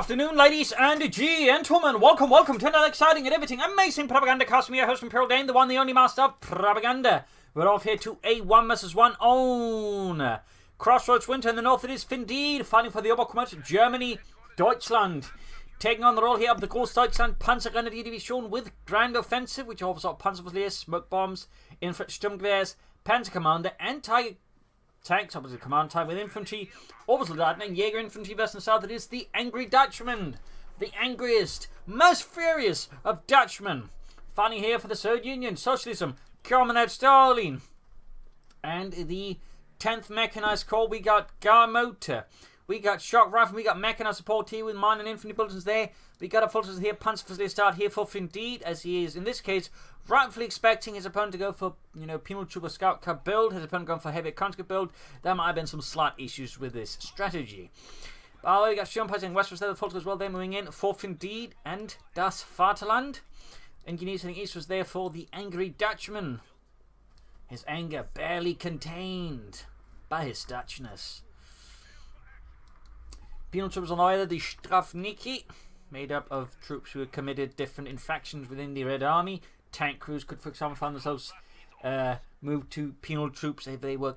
afternoon, ladies and gentlemen. Welcome to another exciting and everything amazing Propagandacast. Me, your host from Pearl Dane, the one, the only master of propaganda. We're off here to a 1 vs 1 on Crossroads Winter. In the north, it is FIndeed, fighting for the Oberkommand, Germany, Deutschland. Taking on the role here of the Groß Deutschland Panzergrenadier Division with Grand Offensive, which offers up Panzerfusiliers, smoke bombs, infantry Sturmgewehrs, Panzer Commander, and Tiger tanks, obviously command type with infantry, Obersoldaten and Jäger infantry versus south. It is the angry Dutchman, the angriest, most furious of Dutchmen. Fighting here for the Third Union, Socialism, Communist Stalin. And the 10th Mechanized Corps, we got Motor. We got shock rifle, we got mechanized support here with mine and infantry bulletins there. We got a bulletins here, Panzerfusilier start here for FIndeed, as he is, in this case, rightfully expecting his opponent to go for, penal trooper scout car build, his opponent going for heavy conscript build. There might have been some slight issues with this strategy. We got Sturmpanzer in Westward there, the Fulton as well, they're moving in for FIndeed and Das Vaterland. Engineers heading east was there for the angry Dutchman. His anger barely contained by his Dutchness. Penal troops on either the Strafniki, made up of troops who had committed different infractions within the Red Army. Tank crews could, for example, find themselves moved to penal troops if they were,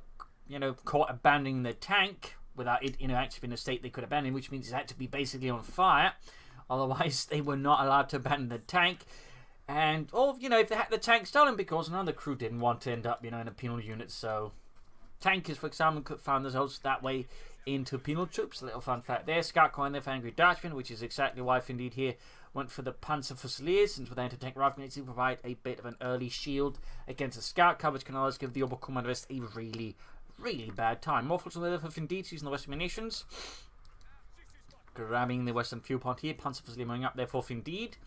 caught abandoning their tank without it, actually in a state they could abandon, which means it had to be basically on fire. Otherwise, they were not allowed to abandon the tank. And, or, if they had the tank stolen, because another crew didn't want to end up, in a penal unit. So, tankers, for example, could find themselves that way into penal troops. A little fun fact there. Scout coin there for angry Dutchman, which is exactly why FIndeed here went for the Panzerfusiliers, since with the anti-tank rifle grenades to provide a bit of an early shield against the scout cover, which can always give the Oberkommandist a really, really bad time. More focus on the other for FIndeed, using the Western munitions. Grabbing the Western fuel point here. Panzerfusilier moving up there for FIndeed.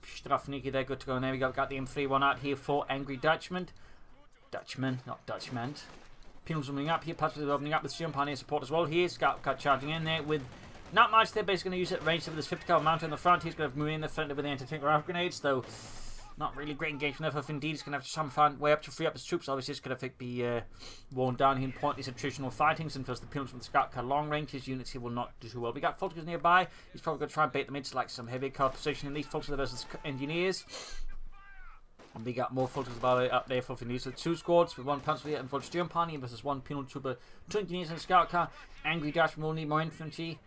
Strafniki there, good to go. And there we go. Got the M3 one out here for angry Dutchman. Dutchman, not Dutchman. Penals moving up here, Panzerfusilier opening up with Sturmpanzer support as well here. Scout cut charging in there with not much. They're basically going to use it range with this 50 cal mounted on the front. He's going to move in the front with the anti-tank rifle grenades, though not really great engagement there for FIndeed. He's going to have to some fun way up to free up his troops. Obviously, it's going to be worn down here in pointless attritional fighting, since the penals from the Scout cut long range. His units here will not do too well. We got Fulters nearby. He's probably going to try and bait them into like some heavy car position in these Fulters versus engineers. And we got more Fulters up there for FIndeed. So 2 squads with 1 Panzerfusilier and 4 Sturmpanzer versus 1 penal trooper, 2 engineers and a scout car. Angry Dutchman will need more infantry.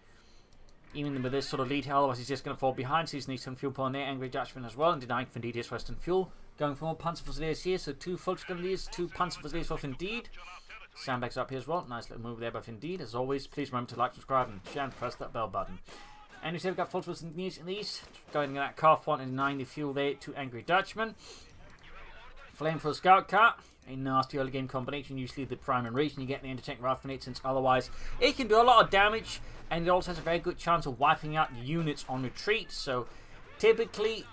Even with this sort of lead here, otherwise he's just going to fall behind. So he's needs some fuel point there. Angry Dutchman as well, and denying FIndeed his Western fuel. Going for more Panzerfusiliers here. So 2 Fulters Grenadiers, 2 Panzerfusiliers for FIndeed. Sandbags up here as well. Nice little move there by FIndeed. As always, please remember to like, subscribe, and share, and press that bell button. And we see we've got Fulters in the east. Going in that car front and denying the fuel there to Angry Dutchman. Flame for a scout car, a nasty early game combination, usually the primary reason you get the anti-tank rifle grenade, since otherwise it can do a lot of damage, and it also has a very good chance of wiping out units on retreat. So typically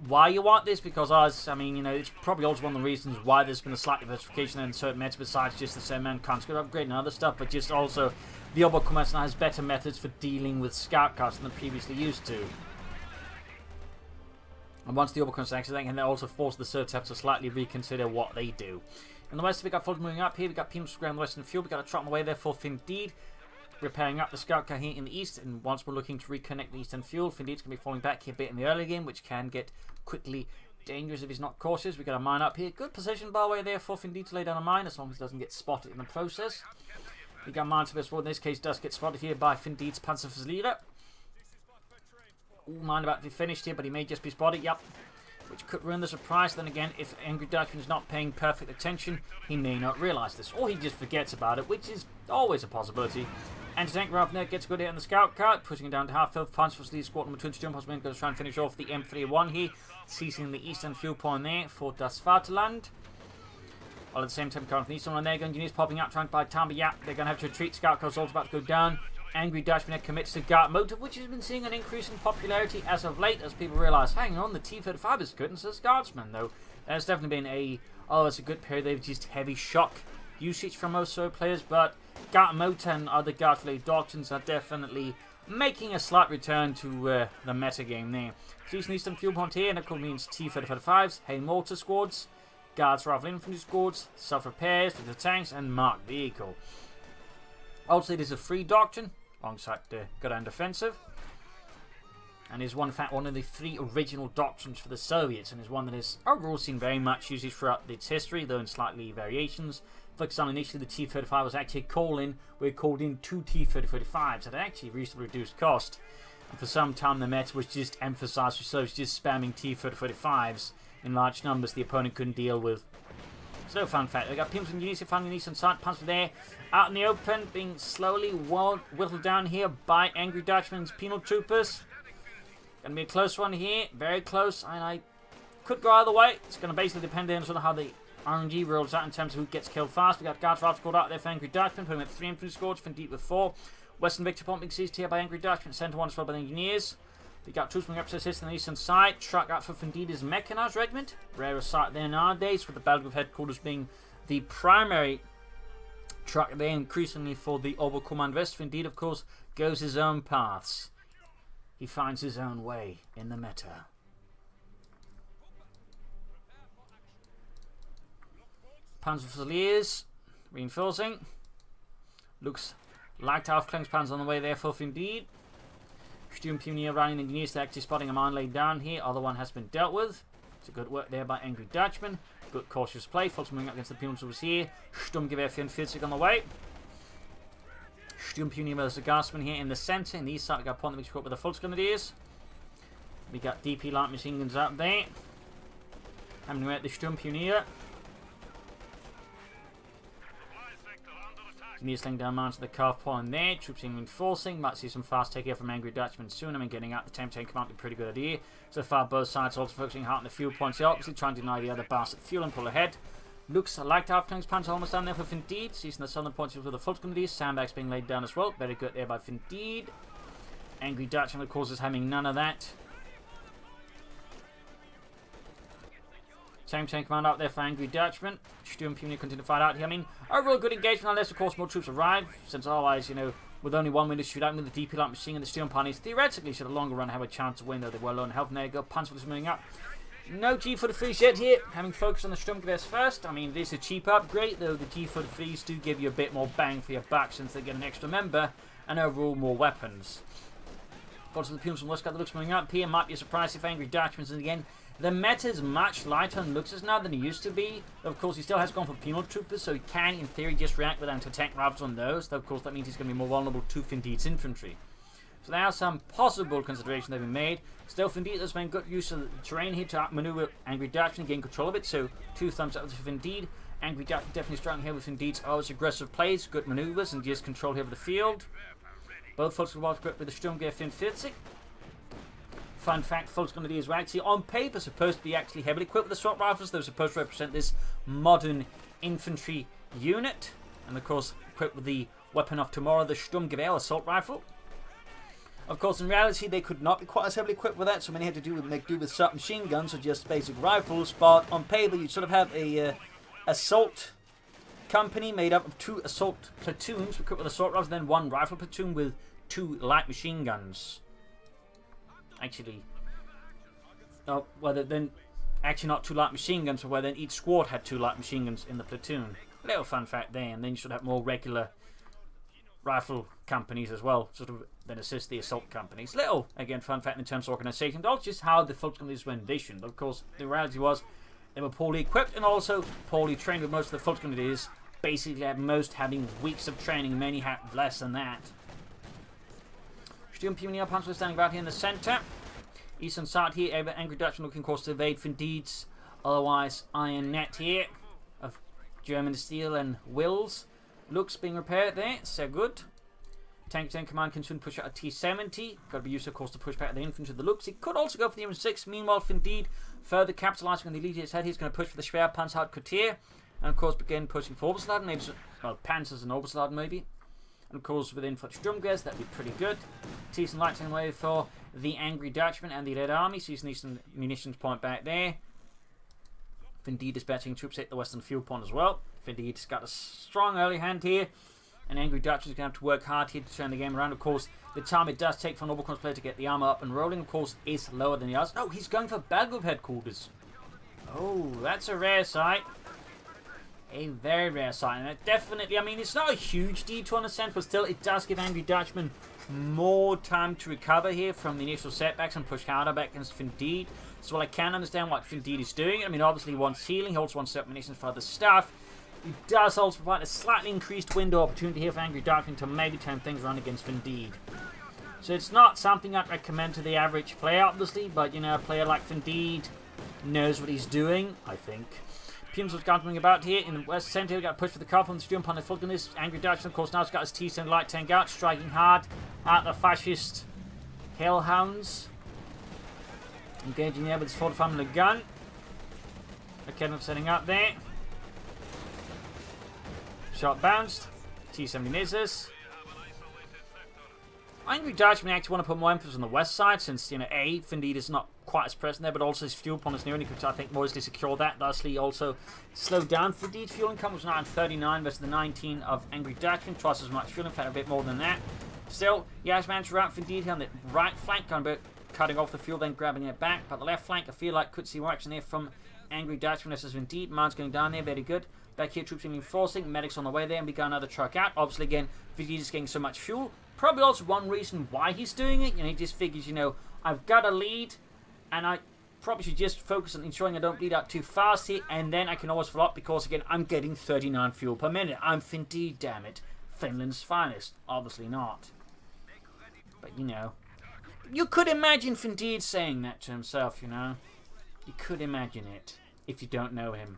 why you want this, because it's probably also one of the reasons why there's been a slight diversification in certain metas besides just the same man conscript upgrade and other stuff, but just also the Oberkommand now has better methods for dealing with scout cars than they previously used to. And once the Oberkommand acts, they can also force the Third to have to slightly reconsider what they do. In the west, we got Fulton moving up here. We got penal square on the western fuel. We got a trot on the way there for FIndeed, repairing up the scout car here in the east. And once we're looking to reconnect the eastern fuel, FIndeed's going to be falling back here a bit in the early game, which can get quickly dangerous if he's not cautious. We got a mine up here. Good position, by the way, there for FIndeed to lay down a mine, as long as it doesn't get spotted in the process. We got mines for in this case does get spotted here by FIndeed's Panzerfusilier. Mine about to be finished here, but he may just be spotted. Yep. Which could ruin the surprise. Then again, if Angry Dutchman is not paying perfect attention, he may not realise this, or he just forgets about it, which is always a possibility. Anti-tank rifle there gets good hit on the scout cart, pushing it down to half health. Panzerfusilier squad number 2 Sturmpanzer going to try and finish off the M31 here, seizing the eastern fuel point there for Das Vaterland. While at the same time, currently someone there, engineers popping up, trying to buy time, but yeah, they're going to have to retreat. Scout car's also about to go down. Angry Dutchman commits to Guard Motive, which has been seeing an increase in popularity as of late, as people realise, hang on, the T-35 is good, and so is Guardsman, though. There's definitely been it's a good period. They've used heavy shock usage from most solo players, but Guard Motive and other Guard-related doctrines are definitely making a slight return to the meta game there. So using Eastern Fuel Point here, and that means T-35s, Hay Mortar squads, Guards Rifle Infantry squads, self-repairs for the tanks, and marked vehicle. Also, it is a free doctrine alongside the Grand Offensive. and is one of the 3 original doctrines for the Soviets, and is one that is overall seen very much used throughout its history, though in slightly variations. For example, initially the T-35 was actually a call-in, where it called in 2 T-35s at actually reasonably reduced cost. And for some time the meta was just emphasized, so it was just spamming T-35s in large numbers the opponent couldn't deal with. So no fun fact. We got Pims and Unisi finding these on side, Panthers there out in the open, being slowly whittled down here by Angry Dutchman's penal troopers. Gonna be a close one here, very close, and I could go either way. It's gonna basically depend on sort of how the RNG rolls out in terms of who gets killed fast. We got guards Ralph scored out there for Angry Dutchman, putting with 3 infantry scores, FIndeed with 4. Western Victor Point being seized here by Angry Dutchman, centre one as well by the Engineers. We got troops moving up to assist on the eastern side. Truck out for FIndeed's Mechanized Regiment. Rarer sight there nowadays, with the Battlegroup headquarters being the primary truck there, increasingly for the Oberkommand West. FIndeed, of course, goes his own paths. He finds his own way in the meta. Panzer Fusiliers reinforcing. Looks like Aufklärungspanzer on the way there for FIndeed. Sturmpionier running Engineers actually spotting a mine laid down here. Other one has been dealt with. It's a good work there by Angry Dutchman. Good cautious play. Folks moving up against the penal troops here. Sturmgewehr 44 on the way. Sturmpionier with the Gasman here in the centre. In the east side we got Point mixed up with the Volksgrenadiers. We got DP light machine guns up there. Having away at the Sturmpionier. Engineers laying down mounts to the carve point there. Troops in reinforcing. Might see some fast take here from Angry Dutchman soon. I mean, getting out the temp tank command would be a pretty good idea. So far, both sides also focusing hard on the fuel points. They're obviously trying to deny the other bastard fuel and pull ahead. Looks like Aufklärungspanzer almost down there for FIndeed. Seizing the southern points with the Volksgrenadiers. Sandbags being laid down as well. Very good there by FIndeed. Angry Dutchman, of course, is having none of that. Same tank command out there for Angry Dutchman. Sturmpionier continue to fight out here. I mean, overall good engagement unless, of course, more troops arrive. Since otherwise, you know, with only one window to shoot out with the DP light machine and the Sturmpioniers, theoretically should a longer run have a chance to win, though they're well low in health. And there you go, Panzer is moving up. No G43s yet here, having focused on the Sturmgewehrs first. I mean, this is a cheap upgrade, though the G43s do give you a bit more bang for your buck since they get an extra member and overall more weapons. Folks of the Pumas from West got the looks moving up here. Might be a surprise if Angry Dutchman's in the end. The meta is much lighter on looks now than it used to be. Of course, he still has gone for penal troopers, so he can, in theory, just react with anti-tank rifles on those. Though, of course, that means he's going to be more vulnerable to FIndeed's infantry. So there are some possible considerations that have been made. Still, FIndeed has made good use of the terrain here to outmaneuver Angry Dutchman and gain control of it. So 2 thumbs up for FIndeed. Angry Dutchman definitely starting here with FIndeed's always aggressive plays, good maneuvers, and just control here of the field. Both folks are well equipped with the Sturmgewehr 44. Fun fact, Volksgrenadiers were actually on paper supposed to be actually heavily equipped with assault rifles. They were supposed to represent this modern infantry unit. And of course, equipped with the weapon of tomorrow, the Sturmgewehr assault rifle. Of course, in reality, they could not be quite as heavily equipped with that, so many had to make do with submachine guns or just basic rifles. But on paper, you sort of have a assault company made up of 2 assault platoons equipped with assault rifles, and then 1 rifle platoon with 2 light machine guns. Actually, oh, well, then actually not 2 light machine guns, but where then each squad had 2 light machine guns in the platoon. Little fun fact there, and then you should have more regular rifle companies as well, sort of that assist the assault companies. Little, again, fun fact in terms of organization, but also just how the Volksgrenadiers were envisioned. Of course, the reality was they were poorly equipped and also poorly trained, with most of the Volksgrenadiers basically at most having weeks of training, many had less than that. Sturmpionier Panzer standing about here in the centre. Eastern side here, Angry Dutchman looking, of course, to evade FIndeed's otherwise iron net here of German steel and Wills. Looks being repaired there, so good. Tank 10 command can soon push out a T-70. Got to be used, of course, to push back the infantry. The looks. He could also go for the M6. Meanwhile, FIndeed further capitalising on the elite head. He's going to push for the Schwerpanzerhauptquartier. And, of course, begin pushing for Obersladen. Maybe, well, Panthers and Obersladen, maybe. And, of course, with infantry Sturmgewehrs, that'd be pretty good. Decent lighting away for the Angry Dutchman and the Red Army. Seizing Eastern munitions point back there. FIndeed dispatching troops at the western fuel point as well. FIndeed's got a strong early hand here. And Angry Dutchman's going to have to work hard here to turn the game around. Of course, the time it does take for an Oberkommand's player to get the armor up and rolling, of course, is lower than the others. Oh, he's going for Battlegroup headquarters. Oh, that's a rare sight. A very rare sight. And it definitely, I mean, it's not a huge detour in a sense, but still, it does give Angry Dutchman more time to recover here from the initial setbacks and push harder back against FIndeed. So while I can understand what FIndeed is doing, I mean, obviously he wants healing, he also wants munitions for other stuff. He does also provide a slightly increased window opportunity here for Angry Dutchman to maybe turn things around against FIndeed. So it's not something I'd recommend to the average player, obviously, but, you know, a player like FIndeed knows what he's doing, I think. Piums was going about here in the west centre. We got pushed for the cover from the stream upon the Fulkinist. Angry Dutchman, of course, now has got his T-10 light tank out, striking hard at the fascist hellhounds. Engaging there with his 45mm gun. Okay, setting up there. Shot bounced. T-70 misses. Angry Dutchman actually want to put more emphasis on the west side since, you know, A, FIndeed is not quite as present there, but also his fuel pond is nearly, which I think mostly secure that. Thusly, also slowed down FIndeed's fuel income, which was now at 39 versus the 19 of Angry Dutchman. Twice as much fuel, in fact, a bit more than that. Still, he has managed to rout FIndeed here on the right flank, kind of cutting off the fuel, then grabbing it back. But the left flank, I feel like, could see more action there from Angry Dutchman versus FIndeed. Mine's going down there, very good. Back here, troops reinforcing, medics on the way there, and we got another truck out. Obviously, again, FIndeed is getting so much fuel. Probably also one reason why he's doing it. You know, he just figures, you know, I've got a lead, and I probably should just focus on ensuring I don't bleed out too fast here, and then I can always follow up because, again, I'm getting 39 fuel per minute. I'm FIndeed, damn it. Finland's finest. Obviously not. But, you know, you could imagine FIndeed saying that to himself, you know. You could imagine it if you don't know him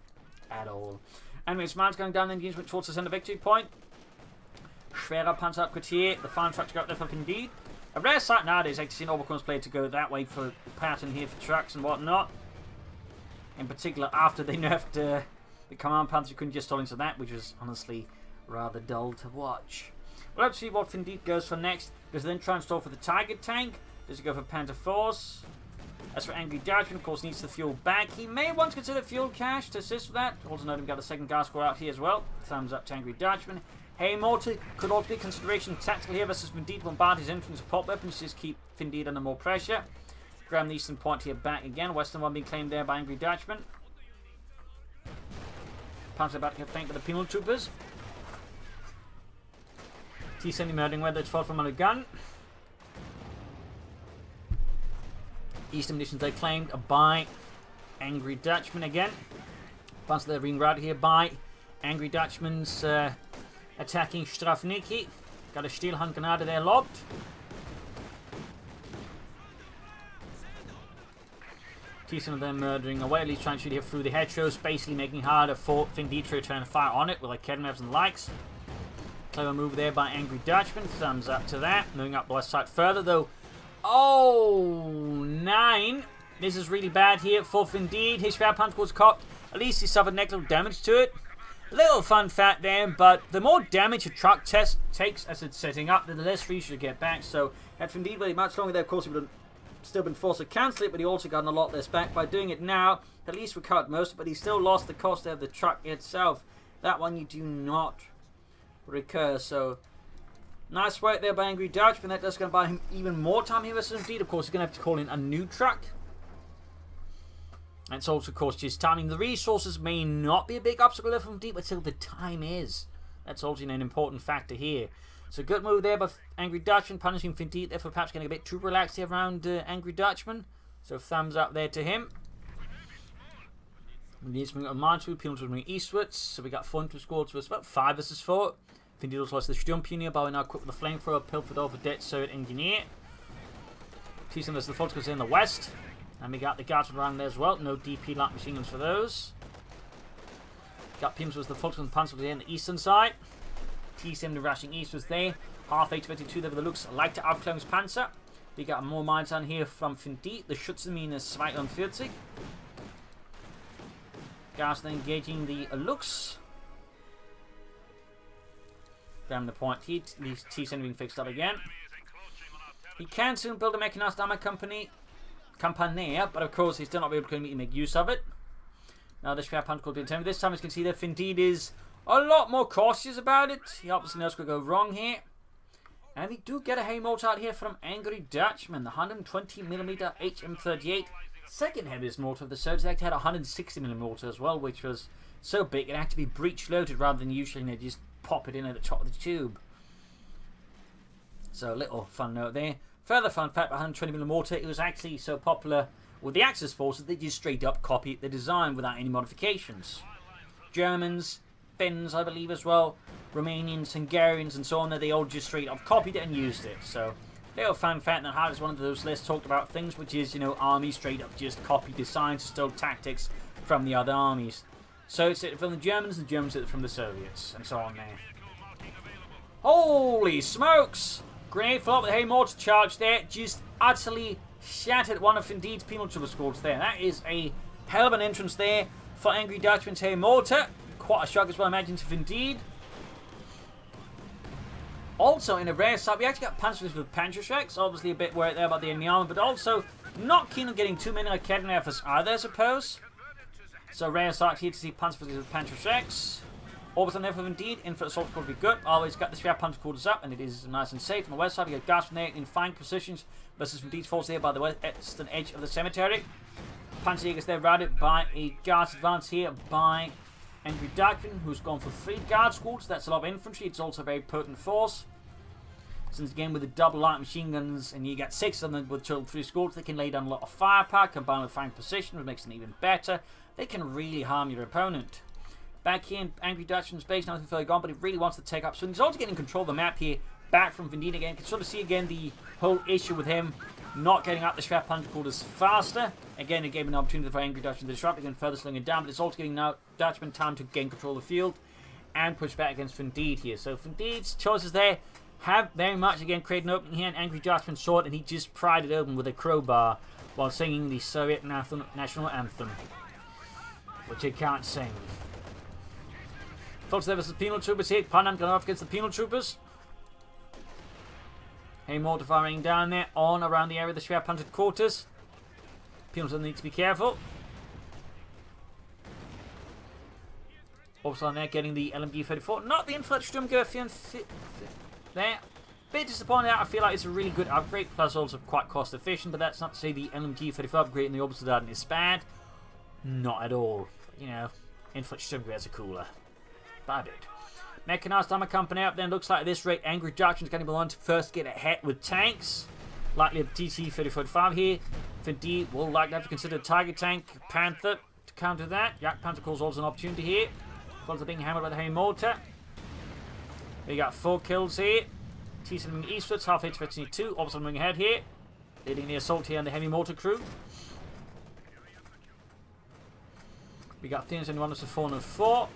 at all. Anyways, man's going down the engagement towards the center victory point. Schwerer Panzer here. The final truck to go up there for FIndeed. A rare sight nowadays, actually seeing Oberkorn's played to go that way for the pattern here for trucks and whatnot. In particular, after they nerfed the command Panthers, you couldn't just stall into that, which was honestly rather dull to watch. Well, let's see what FIndeed goes for next. Does he then try and stall for the Tiger tank? Does he go for Panther Force? As for Angry Dutchman, of course, needs the fuel back. He may want to consider fuel cache to assist with that. Also note we've got the second gas score out here as well. Thumbs up to Angry Dutchman. Hey, Morty could also be consideration tactical here versus FIndeed to bombard his infantry with pop weapons, just keep FIndeed under more pressure. Grab the eastern point here back again. Western one being claimed there by Angry Dutchman. Panzer about to get flanked by the penal troopers. T-70 murdering whether it's fought from on a gun. Eastern munitions they claimed by Angry Dutchman again. Panzer they're being routed here by Angry Dutchman's attacking Strafniki. Got a steel hand grenade there lobbed. T-70 them murdering away, at least trying to shoot here through the hedgerows, basically making it harder for FIndeed to return fire on it with like Kedmevs and the likes. Clever move there by Angry Dutchman. Thumbs up to that. Moving up the west side further though. Oh, 9. This is really bad here for FIndeed. His fire punch was cocked. At least he suffered negligible damage to it. Little fun fact there, but the more damage a truck takes as it's setting up, then the less free you get back. So, had FIndeed waited much longer there, of course, he would have still been forced to cancel it, but he also gotten a lot less back. By doing it now, at least recovered most, but he still lost the cost of the truck itself. That one you do not recur, so nice work there by Angry Dutchman. That does going to buy him even more time here versus FIndeed. Of course, he's going to have to call in a new truck. And it's also, of course, just timing. The resources may not be a big obstacle there from FIndeed, but still the time is. That's also an important factor here. So good move there by Angry Dutchman, punishing FIndeed. Therefore, perhaps getting a bit too relaxed here around Angry Dutchman. So thumbs up there to him. We need something on March. Penals moving eastwards. So we got 4 into squads. So it's about 5 versus 4. FIndeed also lost the Sturmpioneer, but we're now equipped with the Flamethrower, Pilfered over Dead Servant Engineer. T-Sim there's the Fulkers in the west. And we got the guards around there as well. No DP light machine guns for those. Got Pims was the Fulkers and Panzer there on the eastern side. T-70 rushing east was there. Half 822 there with the looks like to Aufklärungspanzer. We got more mines on here from FIndeed. The Schützenmine 42. Guards then engaging the looks. Grabbing the point here. T-70 being fixed up again. He can soon build a mechanized armor company. Campania, but of course he's still not able to make use of it. Now this Schwer Punch could be intended. This time as you can see that FIndeed is a lot more cautious about it. He obviously knows what could go wrong here. And we do get a Haymotor out here from Angry Dutchman, the 120mm HM38. Second heaviest mortar of the series. It actually had a 160mm mortar as well, which was so big it had to be breech loaded rather than usually just pop it in at the top of the tube. So a little fun note there. Further fun fact behind 120mm mortar, it was actually so popular with the Axis forces they just straight up copied the design without any modifications. Germans, Finns I believe as well, Romanians, Hungarians and so on, they all just straight up copied it and used it. So little fun fact that how is one of those lists talked about things which is, you know, armies straight up just copy designs, stole tactics from the other armies. So it's from the Germans it's from the Soviets and so on there. Holy smokes! Grenade flop with heavy mortar charge there, just utterly shattered one of FIndeed's penal trooper squads there. That is a hell of an entrance there for Angry Dutchman's heavy mortar. Quite a shock as well, I imagine, to FIndeed. Also, in a rare side, we actually got Panthers with Panzerschrecks. Obviously a bit worried there about the enemy armor, but also not keen on getting too many Academy efforts either, I suppose. So rare side here to see Panthers with Panzerschrecks. Orbits on there for FIndeed. Infant assault could be good. Always got the Schwer Panzer quarters up, and it is nice and safe. On the west side, we got guards from there in fine positions versus FIndeed's force there by the western edge of the cemetery. Panzerjägers there routed by a guards advance here by Angry Dutchman, who's gone for 3 guard squads. That's a lot of infantry. It's also a very potent force. Since again with the double light machine guns, and you get 6 of them with total 3 squads, they can lay down a lot of firepower combined with fine position, which makes them even better. They can really harm your opponent. Back here in Angry Dutchman's base, nothing further gone, but he really wants to take up. So he's also getting control of the map here, back from FIndeed again. You can sort of see again the whole issue with him not getting up the Schwer Panzer quarters faster. Again, it gave an opportunity for Angry Dutchman to disrupt again, further slowing it down, but it's also giving now Dutchman time to gain control of the field and push back against FIndeed here. So FIndeed's choices there have very much again created an opening here, and Angry Dutchman's sword, and he just pried it open with a crowbar while singing the Soviet national anthem, which he can't sing. Folks there versus penal troopers here. Panam going off against the penal troopers. Hey, mortar firing down there on around the area of the Schwer Panzer quarters. Penals need to be careful. Also on there getting the LMG-34. Not the infantry Sturmgewehr there. Bit disappointed out. I feel like it's a really good upgrade, plus also quite cost efficient, but that's not to say the LMG-34 upgrade in the opposite side is bad. Not at all. You know, infantry Sturmgewehrs are cooler. Bad it. Mechanized armor company up then. Looks like at this rate Angry Dutchman's going to be the one to first get ahead with tanks. Likely a TT-3045 here. FIndeed will likely have to consider Tiger Tank Panther to counter that. Yak Panther calls also an opportunity here. Guns are being hammered by the heavy mortar. We got 4 kills here. T-7 moving eastwards, half H 2. Also moving ahead here. Leading the assault here on the heavy mortar crew. We got Theans and 1 to 4 and 4.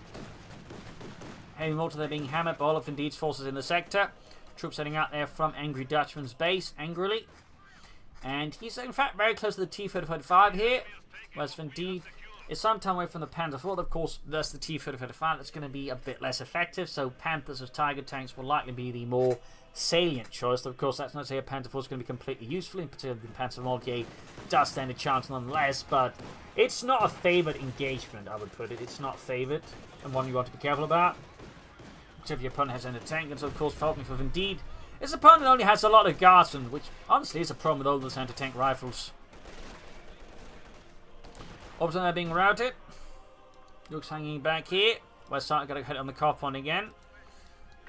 Heavy mortar there being hammered by all of FIndeed's forces in the sector. Troops heading out there from Angry Dutchman's base angrily. And he's in fact very close to the T-3045 here. Whereas FIndeed is some time away from the Panzer IV. Of course, that's the T-3045 that's going to be a bit less effective. So Panthers as Tiger tanks will likely be the more salient choice. Of course, that's not to say a Panther IV is going to be completely useful. In particular, the Panzer Mortier does stand a chance nonetheless. But it's not a favoured engagement, I would put it. It's not favoured, and one you want to be careful about. If your opponent has any tank, and so of course Falcon for FIndeed. His opponent only has a lot of guardsmen, which honestly is a problem with all those anti-tank rifles. Obviously they're being routed. Looks hanging back here. West side got a hit on the cop one again.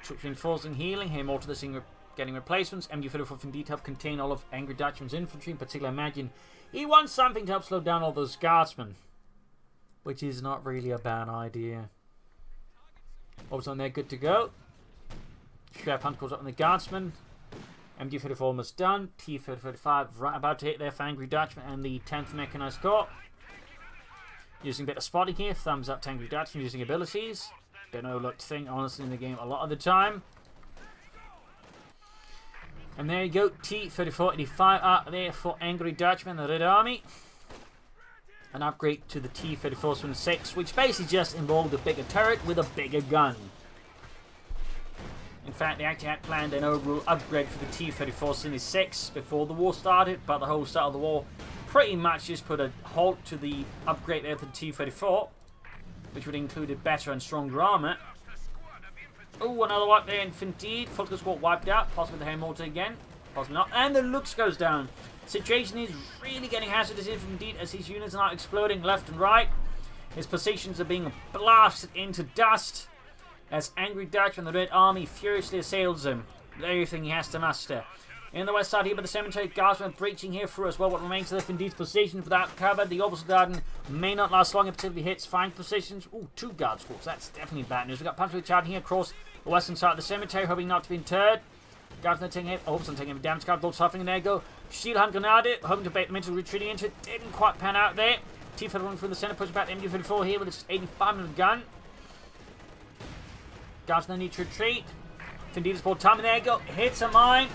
Troops reinforcing healing. Here more to this thing getting replacements. MG-34 for FIndeed to help contain all of Angry Dutchman's infantry. In particular, imagine he wants something to help slow down all those guardsmen, which is not really a bad idea. Also on there, good to go. Schwer Panzer calls up on the guardsman. MG-34 almost done. T-3045 right about to hit there for Angry Dutchman and the 10th Mechanized Corps. Using a bit of spotting here. Thumbs up to Angry Dutchman using abilities. Been an overlooked thing, honestly, in the game a lot of the time. And there you go. T-3485 out there for Angry Dutchman, the Red Army. An upgrade to the T-3476, which basically just involved a bigger turret with a bigger gun. In fact, they actually had planned an overall upgrade for the T-3476 before the war started, but the whole start of the war pretty much just put a halt to the upgrade there for the T-34, which would include better and stronger armor. Oh, another wipe there in FIndeed. Fulton squad wiped out, possibly the heavy mortar again, possibly not, and the Lux goes down. Situation is really getting hazardous here from FIndeed as his units are exploding left and right. His positions are being blasted into dust as Angry Dutchman and the Red Army furiously assails him. everything he has to muster. In the west side here by the cemetery, Guardsmen breaching here through as well. What remains of the FIndeed's position without cover. The Orbital Garden may not last long until he hits fine positions. Ooh, 2 guard squads. That's definitely bad news. We've got Panthers charging here across the western side of the cemetery, hoping not to be interred. Guardsmen taking hit. Orbital taking him down. Guard bolts suffering, and there you go. Shield hand grenade, hoping to bait them into retreating into it. Didn't quite pan out there. T-Fed running through the center, pushing back the MD-54 here with its 85mm gun. Guardsmen need to retreat. FIndeed is bought time, and there you go. Hits a mine.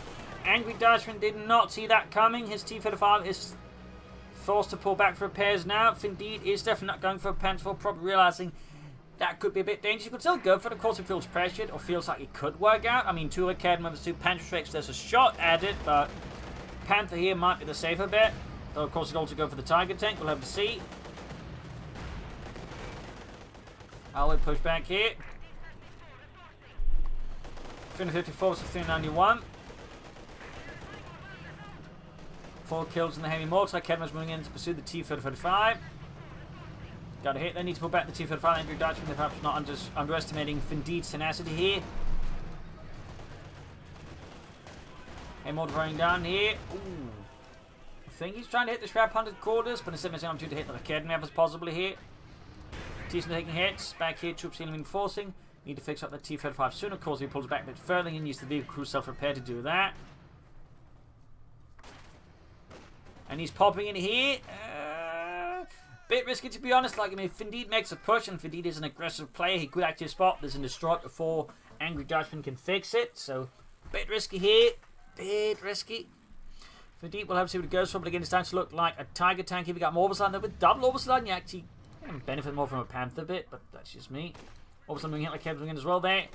Angry Dutchman did not see that coming. His T-35 is forced to pull back for repairs now. FIndeed is definitely not going for a Panther, probably realizing that could be a bit dangerous. He could still go for it. Of course, it feels pressured or feels like it could work out. I mean, 2 Academy members, 2 Panther tricks. There's a shot at it, but Panther here might be the safer bet. Though, of course, he'd also go for the Tiger tank. We'll have to see. I'll push back here. 354 to 391. 4 kills in the heavy mortar. Kedman's moving in to pursue the T-35. Got a hit. They need to pull back the T-35. Andrew Dutchman, they're perhaps not underestimating FIndeed's tenacity here. Heavy mortar running down here. Ooh. I think he's trying to hit the Shrap 100 quarters, but instead of saying I'm due to hit the Academy members possibly here. T-Sun taking hits. Back here, troops healing and enforcing. Need to fix up the T-35 soon. Of course, he pulls back a bit further and uses the vehicle crew self-repair to do that. And he's popping in here. Bit risky, to be honest. Like, I mean, if FIndeed makes a push, and FIndeed is an aggressive player, he could actually spot there's a destroy before Angry Dutchman can fix it. So, bit risky here. Bit risky. FIndeed will have to see what it goes for, but again, it's starting to look like a Tiger tank. If you got more Orbital there with double Orbital, you actually benefit more from a Panther bit, but that's just me. Orbital moving in like Kev's in as well there.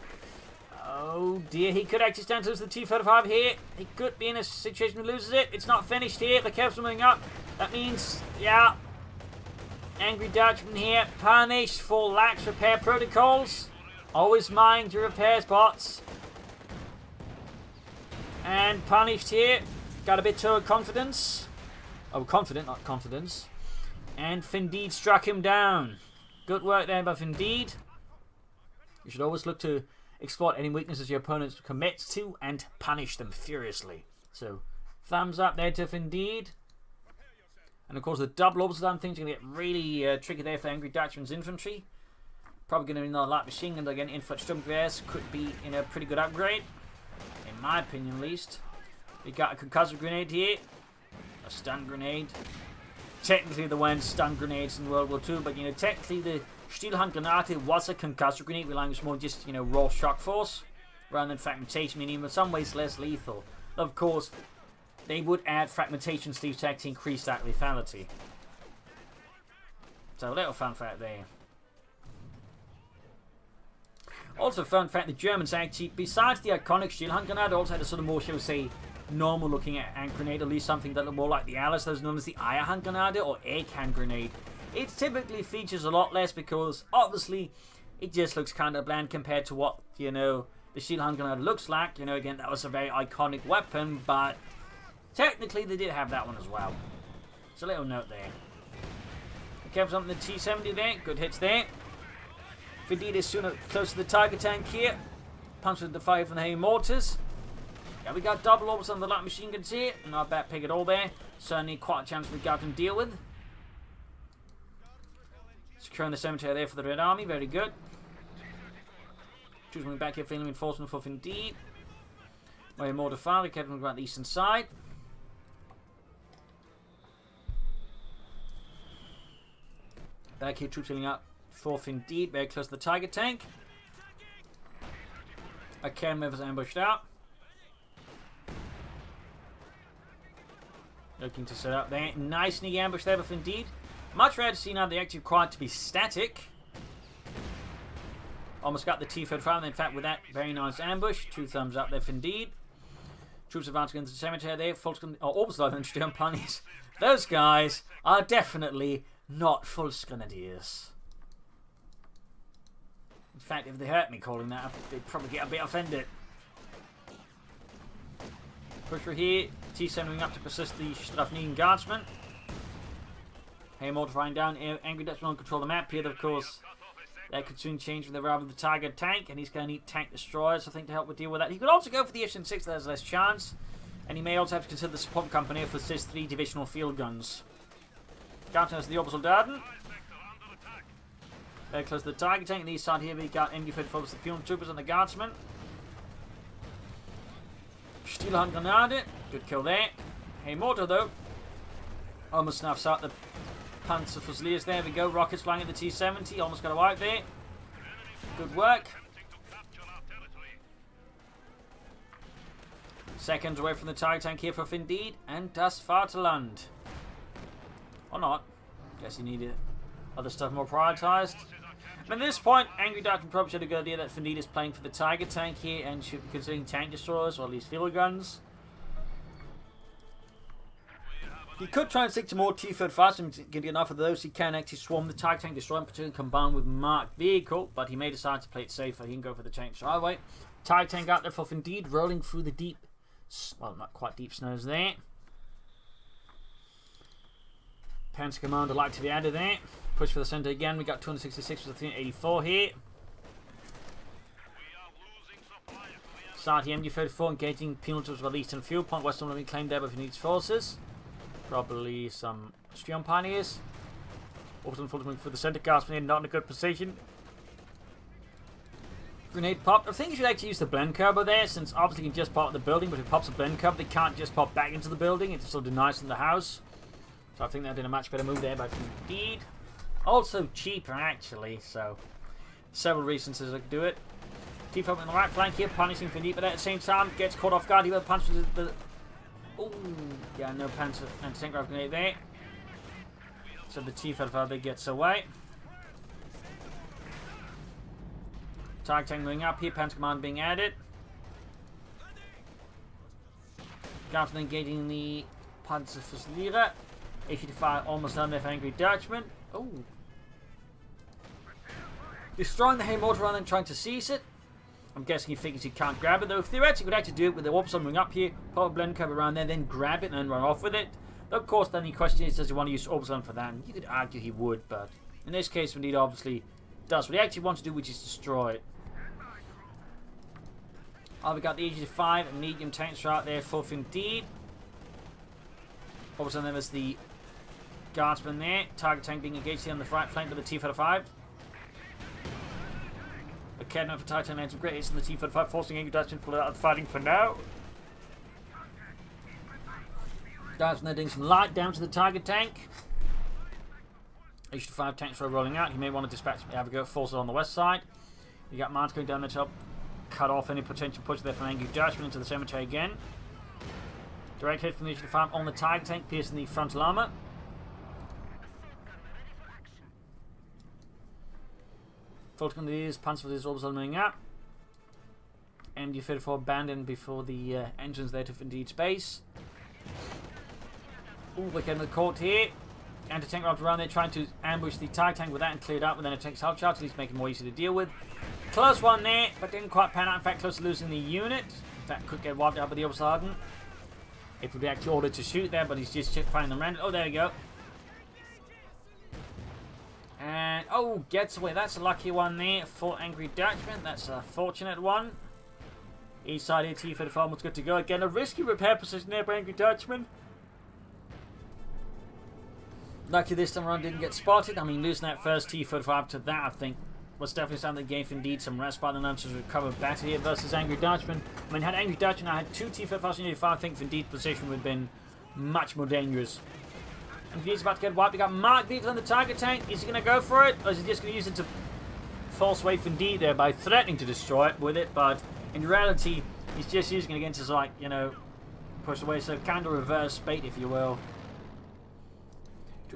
Oh dear, he could actually stand to lose the T-35 here. He could be in a situation where he loses it. It's not finished here. The Kev's moving up. That means, yeah, Angry Dutchman here, punished for lax repair protocols. Always mind your repair spots. And punished here. Got a bit too confidence. Oh, confident, not confidence. And FIndeed struck him down. Good work there by FIndeed. You should always look to exploit any weaknesses your opponent commits to and punish them furiously. So, thumbs up there to FIndeed. And of course, the double Orbital thing's going to get really tricky there for Angry Dutchman's infantry. Probably going to be another light machine gun. Again, infantry Sturmgewehrs could be in a pretty good upgrade. In my opinion, at least. We got a concussive grenade here. A stun grenade. Technically, there weren't stun grenades in World War II, but, you know, technically the Stielhandgranate was a concussive grenade, relying on more just, you know, raw shock force, rather than fragmentation, meaning in some ways less lethal. Of course, they would add fragmentation sleeve tech to increase that lethality. So, a little fun fact there. Also, fun fact, the Germans actually, besides the iconic Stielhandgranate, also had a sort of more, shall we say, normal looking hand grenade, at least something that looked more like the Allies, that was known as the Eierhandgranate or egg hand grenade. It typically features a lot less because obviously it just looks kind of bland compared to what, you know, the Stielhandgranate looks like. You know, again, that was a very iconic weapon, but technically they did have that one as well. It's a little note there. Kept something the T-70 there, good hits there. FIndeed is soon close to the Tiger tank here. Punctured the fire from the heavy mortars. Yeah, we got double orbs on the light machine guns here. Not a bad pick at all there. Certainly quite a chance we got to deal with. Securing the cemetery there for the Red Army. Very good. Choosing back here, feeling reinforcement for FIndeed. Way more to fire. We kept them around the eastern side. Back here, troops healing up for FIndeed. Very close to the Tiger tank. A Cairn was ambushed out. Looking to set up there. Nice sneaky ambush there for FIndeed. Much rather see now the active required to be static. Almost got the T-35. In fact, with that very nice ambush. 2 thumbs up there for FIndeed. Troops advancing into the cemetery there. Orbital infantry on punies. Those guys are definitely not full grenadiers. In fact, if they hurt me calling that, they'd probably get a bit offended. Push through here. T-70 up to persist the Strafnigen Guardsmen. Hey, mortifying down. Angry Dutchman on control the map here, of course. That could soon change with the arrival of the Tiger tank, and he's going to need tank destroyers, I think, to help with deal with that. He could also go for the F-6, there's less chance. And he may also have to consider the support company for his 3 divisional field guns. Counting as the Orbital Darden. Very close to the Tiger tank. On the east side here, we got MD-34 with the Pune Troopers and the Guardsmen. Steelhand Grenade. Good kill there. Hey, mortar though. Almost snuffs out the Panzer Fusiliers. There we go. Rockets flying at the T-70. Almost got a wipe there. Good work. Seconds away from the Tiger tank here for FIndeed. And Das Vaterland. Or not. Guess he needed other stuff more prioritised. But at this point, Angry Dutchman probably should have got the idea that FIndeed is playing for the Tiger tank here and should be considering tank destroyers or at least field guns. He could try and stick to more T-35 and get enough of those. He can actually swarm the Tiger tank destroyer, particularly combined with marked vehicle, but he may decide to play it safer. He can go for the tank. So I'll wait. Tiger tank out there for FIndeed, rolling through the deep, well, not quite deep snows there. Panzer Commander like to be added there. Push for the centre again. We got 266 with 384 here. Start the MD-34 engaging penalties with Eastern Fuel Point. Western will be claimed there by FIndeed's forces. Probably some Strion Pioneers. Orbital Fulton for the centre. Guardsmen not in a good position. Grenade pop. I think you should actually use the blend curve there, since obviously you can just pop the building, but if it pops a blend curve, they can't just pop back into the building. It still denies them the house. So I think that did a much better move there by FIndeed. Also cheaper, actually, so several reasons to do it. T-5 on the right flank here, punishing FIndeed, but at the same time gets caught off guard. He will punch the. Ooh, yeah, no Panzer anti-tank rifle grenade there. So the T-35 gets away. Tiger tank moving up here, Panzer Command being added. Guardsmen engaging the Panzer Fusilier. 85 almost done there for Angry Dutchman. Oh. Destroying the hay mortar rather than trying to seize it. I'm guessing he figures he can't grab it though. Theoretically, he could actually do it with the Orbital moving up here, pop a blend cover around there, then grab it and then run off with it. Though, of course, then the question is, does he want to use Orbital for that? And you could argue he would, but in this case, FIndeed obviously does what he actually wants to do, which is destroy it. Oh, we got the AG-5 and medium tanks right there for FIndeed. Orbital then there's the Guardsman there. Tiger tank being engaged here on the right flank with the T-35. A cannon for Tiger tank lands some great hits on the T-35, forcing Angry Dutchman to pull it out of the fighting for now. Guardsman there doing some light damage to the Tiger tank. H-5 tanks are rolling out. He may want to dispatch Avigo forces on the west side. You got Mars going down the top, cut off any potential push there from Angry Dutchman into the cemetery again. Direct hit from the H-5 on the Tiger tank, piercing the frontal armor. Fulton is Panzer with his Orbital moving up. MD-34 abandoned before the entrance there to FIndeed's base. Ooh, we're getting the court here. Anti-tank routes around there trying to ambush the Tiger tank with that and clear it out with then a tank's help charge, so he's making it more easy to deal with. Close one there, but didn't quite pan out. In fact, close to losing the unit. In fact, could get wiped out by the Orbital Harden. If we'd actually ordered to shoot there, but he's just finding them random. Oh, there we go. And, oh, gets away. That's a lucky one there for Angry Dutchman. That's a fortunate one. East side here, T-35 was good to go. Again, a risky repair position there by Angry Dutchman. Lucky this time around didn't get spotted. I mean, losing that first T-35 to that, I think, was definitely something that gave FIndeed some respite and to recover better here versus Angry Dutchman. I mean, had Angry Dutchman had two T-35s in I think FIndeed's position would have been much more dangerous. And he's about to get wiped. We got Mark vehicles on the Tiger tank. Is he going to go for it? Or is he just going to use it to false away FIndeed there by threatening to destroy it with it? But in reality, he's just using it against his, like, you know, push away. So kind of reverse bait, if you will.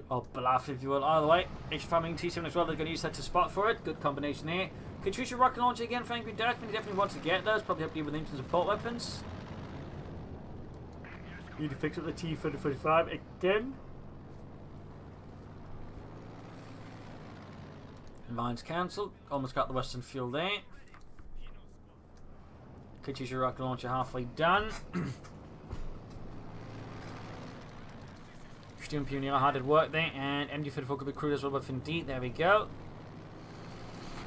Or bluff, if you will. Either way, H-5 T-7 as well. They're going to use that to spot for it. Good combination there. Katusha rocket launcher again for Angry Dutchman. He definitely wants to get those. Probably help you with engine support weapons. Need to fix up the T-35 again. Mines cancelled. Almost got the Western fuel there. Katusha rocket launcher halfway done. Student Pioneer hard at work there, and MD-34 could be crewed as well by FIndeed. There we go.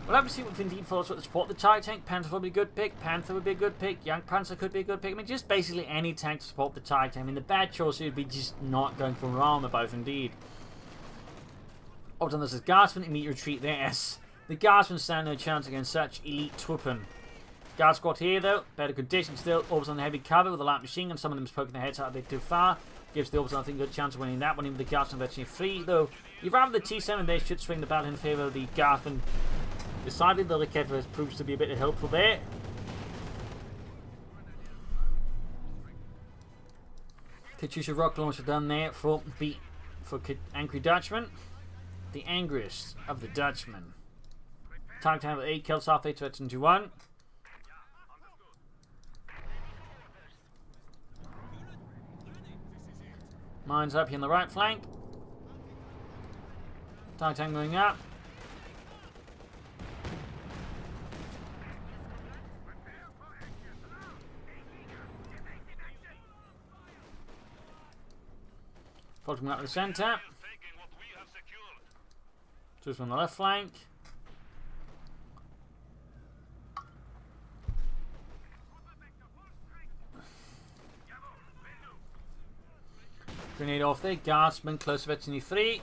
We'll have to see what FIndeed follows with the support. The TIE tank, Panther would be a good pick. Panther would be a good pick. Young Panzer could be a good pick. I mean, just basically any tank to support the TIE tank. I mean, the bad choice would be just not going for armor by FIndeed. Option, this is Guardsman, immediate retreat there. Yes. The Guardsmen stand no chance against such elite weapon. Guard squad here, though. Better condition still. Orbs on the heavy cover with a light machine gun. Some of them is poking their heads out a bit too far. Gives the Orbs, I think, a good chance of winning that one. Even the Guardsmen virtually free, though. You'd rather the T7, they should swing the battle in favour of the Guardsmen. Decidedly, the Raketa proves to be a bit helpful there. Katyusha rocket launcher done there for Angry Dutchman. The angriest of the Dutchmen. Target time with 8 kills, half 8 to 21. Mines up here on the right flank. Target tank moving up. Coming up to the centre. Just on the left flank. Grenade off there. Guardsman close to Veterinary 3.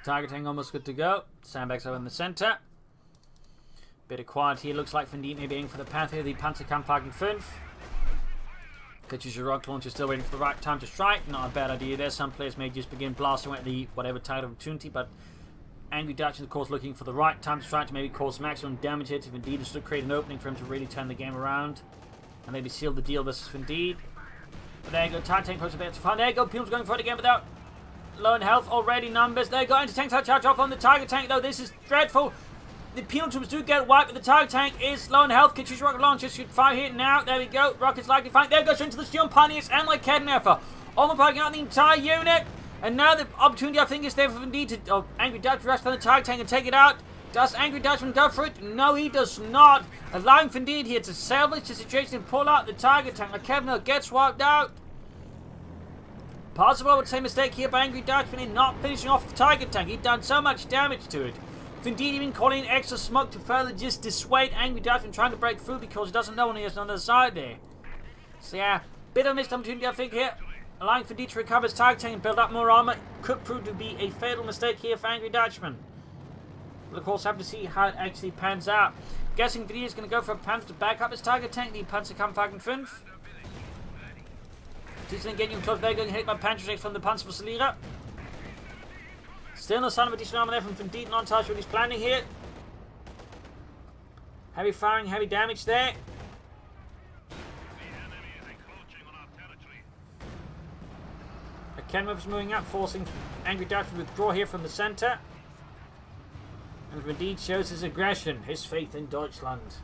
Targeting almost good to go. Sandbags over in the centre. Bit of quiet here. Looks like FIndeed may be aiming for the Panther. The Panzerkampfwagen 5. Katyusha rocket launcher still waiting for the right time to strike. Not a bad idea there. Some players may just begin blasting at the whatever target opportunity, but Angry Dutchman, of course, looking for the right time to strike to maybe cause maximum damage here to FIndeed and still create an opening for him to really turn the game around and maybe seal the deal versus FIndeed. But there you go, TIE tank close a bit to find. There you go, Pule's going for it again without low in health already. Numbers. There you go, anti-tank charge off on the Tiger tank though. This is dreadful. The Peel troops do get wiped, but the Tiger tank is low in health. Katyusha rocket launcher should fire here now. There we go. Rockets likely fine. There goes into the Steel Pioneers and like Kedneffer. Almost firing out the entire unit. And now the opportunity, I think, is there for FIndeed to Angry Dutchman rush on the Tiger tank and take it out. Does Angry Dutchman go for it? No, he does not. Allowing FIndeed here to salvage the situation and pull out the Tiger tank. Like Kedneffer gets wiped out. Possible, I would say, mistake here by Angry Dutchman in not finishing off the Tiger tank. He'd done so much damage to it. FIndeed even calling in extra smoke to further just dissuade Angry Dutchman trying to break through because he doesn't know when he is on the other side there. So yeah, bit of a missed opportunity I think here. Allowing FIndeed to recover his Tiger tank and build up more armor could prove to be a fatal mistake here for Angry Dutchman. We'll of course have to see how it actually pans out. Guessing FIndeed is going to go for a Panther to back up his Tiger tank, the Panzerkampfwagen 5. Decent engaging close there, getting hit by Panzer from the Panzerverteidiger. Still no sign of a decent armor there from FIndeed, not entirely sure what he's planning here. Heavy firing, heavy damage there. Kenworth's moving up, forcing Angry Dutchman to withdraw here from the centre. And FIndeed shows his aggression, his faith in Deutschland.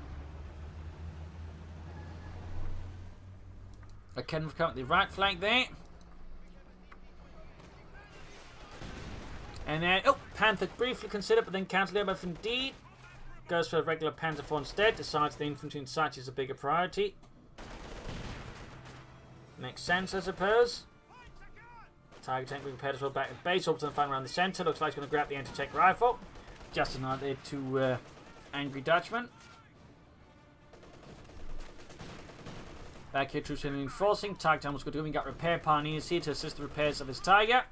A Kenworth coming at the right flank there. And then, Panther briefly considered, but then cancelled out by FIndeed. Goes for a regular Panther 4 instead. Decides the infantry in sight is a bigger priority. Makes sense, I suppose. Tiger tank being prepared as well back at base. Orbs on the final around the centre. Looks like he's going to grab the anti-tank rifle. Just another there to Angry Dutchman. Back here, troops are reinforcing. Tiger tank was good to go. We got repair pioneers here to assist the repairs of his Tiger.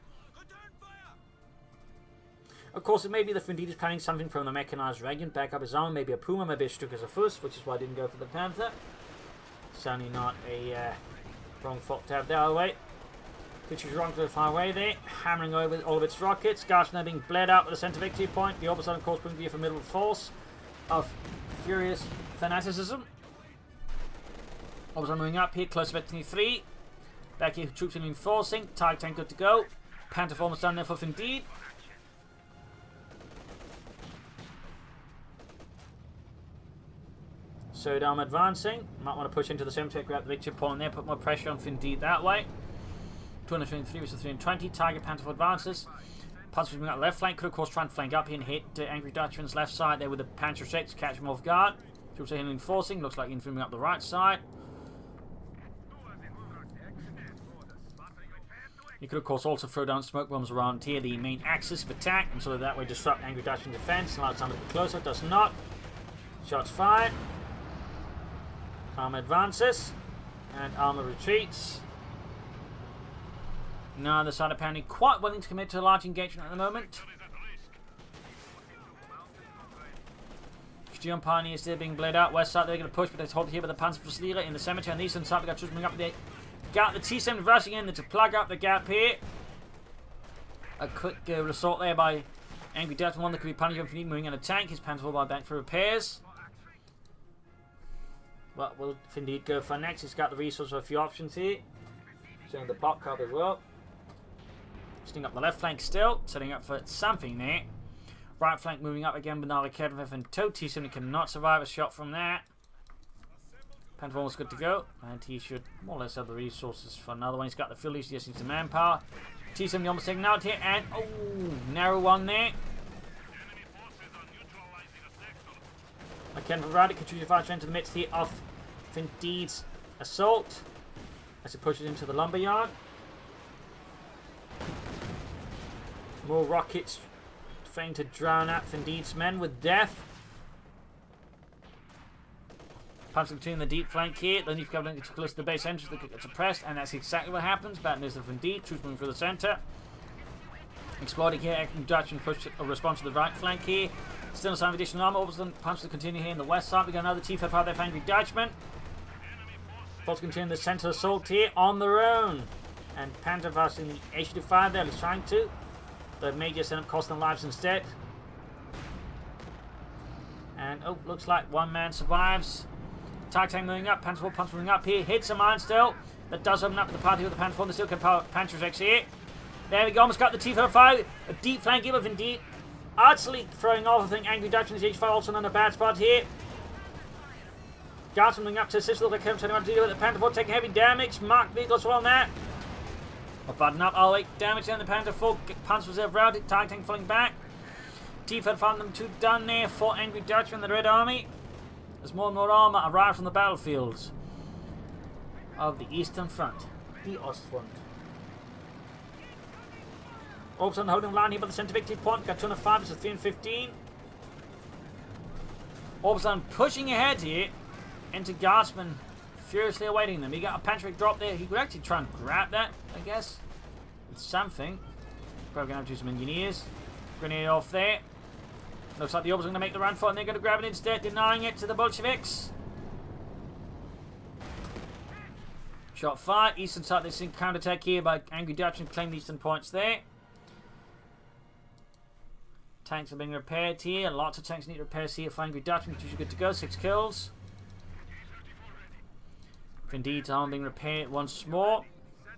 Of course, it may be that FIndeed is planning something from the mechanised Dragon. Back up his armor, maybe a Puma, maybe a Stuck as a Fuss, which is why I didn't go for the Panther. Certainly not a wrong fault to have the other way. Which is wrong to the far away there, hammering over all of its rockets. Guardsmen being bled out with the centre victory point. The opposite, of course, proving to be a formidable force of furious fanaticism. Opposite moving up here, close to Victory 3. Back here, troops are reinforcing. Tiger tank good to go. Panther almost done there for FIndeed. So I'm advancing. Might want to push into the cemetery, grab the victory point there, put more pressure on FIndeed that way. 223 versus 320. Tiger Panther advances. Panzer moving out left flank. Could of course try and flank up here and hit Angry Dutchman's left side there with the Panzer 6 to catch him off guard. Troops are reinforcing. Looks like infantry moving up the right side. You could, of course, also throw down smoke bombs around here, the main axis of attack, and so that way disrupt Angry Dutchman defense. Allow time to be closer. Does not. Shots fired. Armor advances. And armor retreats. Now the side apparently quite willing to commit to a large engagement at the moment. Sturm Pioneers still being bled out. West side they're going to push, but they're holding here by the Panzer in the cemetery. On the eastern side, we got troops moving up the gap. The T-7 rushing in to plug up the gap here. A quick assault there by Angry Dutchman. One that could be punished for moving in a tank. His Panther by back for repairs. What will FIndeed go for next? He's got the resource for a few options here. Showing the plot card as well. Setting up the left flank still. Setting up for something there. Right flank moving up again, but now the Kedvev and Toe T-7 cannot survive a shot from that. Panther almost good to go. And he should more or less have the resources for another one. He's got the field leads, yes, needs the manpower. T-7 almost taken out here, and oh, narrow one there. Again, Radek Katrina Fire into the midst here of FIndeed's assault as he pushes into the lumberyard. More rockets trying to drown out FIndeed's men with death. Panzer between the deep flank here. The Leaf Cavalry gets close to the base entrance. They get suppressed, and that's exactly what happens. Bad news of FIndeed. Troops moving through the centre. Exploding here. Dutchman push a response to the right flank here. Still no sign of additional armor. Obviously, Panzer continue here in the west side. We got another T-5 out there for Angry Dutchman. Force continue in the centre assault here on their own. And Panther in the H-5 there. He's trying to. The majors end up costing them lives instead. And oh, looks like one man survives. Tag tank moving up, Panther moving up here, hits a mine still. That does open up the party with the Panther, the still can power Panthers X here. There we go, almost got the T-5, a deep flank here with FIndeed. Utterly throwing off, I think, Angry Dutchman is H5 also in a bad spot here. Guardsman moving up to assist, look like him turning around to deal with the Panther taking heavy damage. Marked vehicle as well on that. Button up, oh wait, damage down the Panther 4, Panzer Reserve routed, tag tank falling back. T-5 found them 2 done there for Angry Dutchman, the Red Army. As more and more armor arrives from the battlefields of the Eastern Front, the Ostfront. All of a sudden holding the line here by the centre victory point, got 205, it's a 315. All of a sudden pushing ahead here into Guardsman, furiously awaiting them. He got a Pantric drop there, he could actually try and grab that, I guess, with something. Probably going to have to do some engineers. Grenade off there. Looks like the Orbs are going to make the run for it, and they're going to grab it instead, denying it to the Bolsheviks. Shot fired. Eastern side, they see counter-attack here by Angry Dutchman, claim the eastern points there. Tanks are being repaired here. Lots of tanks need repairs here for Angry Dutchman, which is good to go. 6 kills. FIndeed's arm being repaired once more.